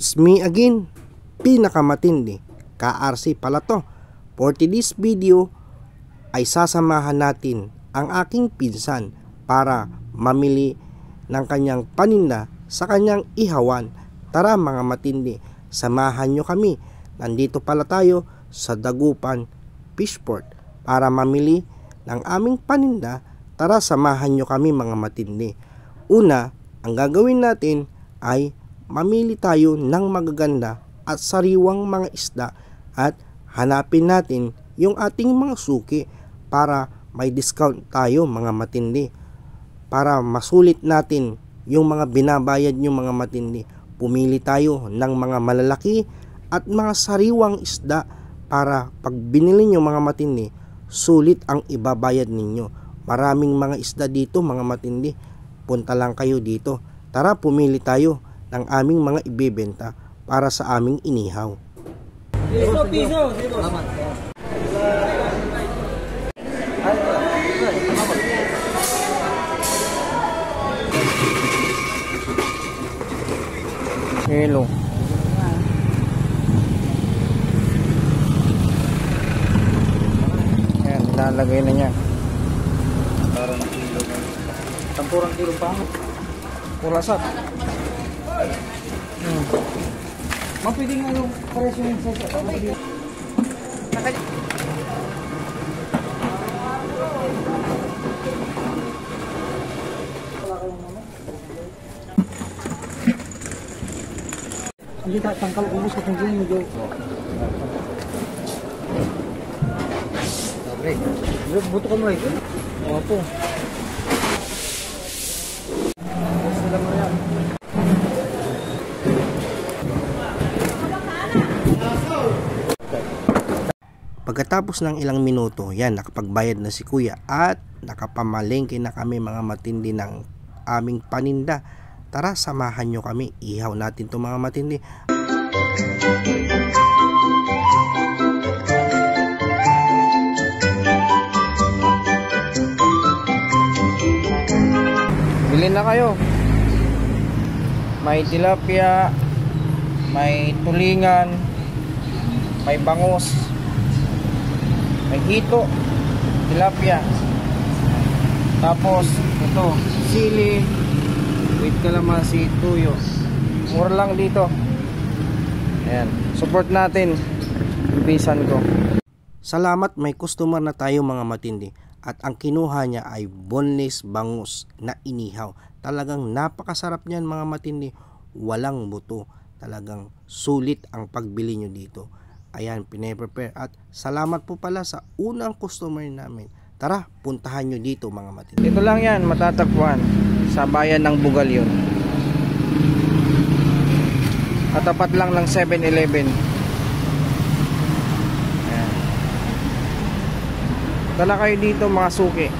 It's me again, pinakamatindi, KRC pala to. For today's video ay sasamahan natin ang aking pinsan para mamili ng kanyang paninda sa kanyang ihawan. Tara mga matindi, samahan nyo kami. Nandito pala tayo sa Dagupan Fishport para mamili ng aming paninda. Tara samahan nyo kami mga matindi. Una, ang gagawin natin ay mamili tayo ng magaganda at sariwang mga isda at hanapin natin yung ating mga suki para may discount tayo mga matindi. Para masulit natin yung mga binabayad nyo mga matindi, pumili tayo ng mga malalaki at mga sariwang isda para pag binili nyo mga matindi, sulit ang ibabayad ninyo. Maraming mga isda dito mga matindi, punta lang kayo dito. Tara pumili tayo ng aming mga ibebenta para sa aming inihaw. Piso. Hello. Ayan, lalagay na niya. Parang kilo. Tampurang kilo pa. Pulasat. Mapwede nga yung presyo yung sasa. Hindi tangkal ubos ka kung dyan medyo. Dobre. Buto ka mo rin. Opo. Sila mo yan. Pagkatapos ng ilang minuto, yan, nakapagbayad na si kuya at nakapamalengke na kami mga matindi ng aming paninda. Tara, samahan nyo kami. Ihaw natin to mga matindi. Bilhin na kayo. May tilapia, may tulingan, may bangus, may hito, tilapia. Tapos ito, sili, with kalamansi, tuyo. Mura lang dito. Ayan, support natin yung pinsan ko. Salamat, may customer na tayo mga matindi. At ang kinuha niya ay boneless bangus na inihaw. Talagang napakasarap niyan mga matindi. Walang buto. Talagang sulit ang pagbili nyo dito. Ayan, pine-prepare. At salamat po pala sa unang customer namin. Tara, puntahan nyo dito mga matindi. Ito lang yan, matatagpuan sa bayan ng Bugal yun. At tapat lang ng 7-Eleven. Ayan. Tala kayo dito mga suki.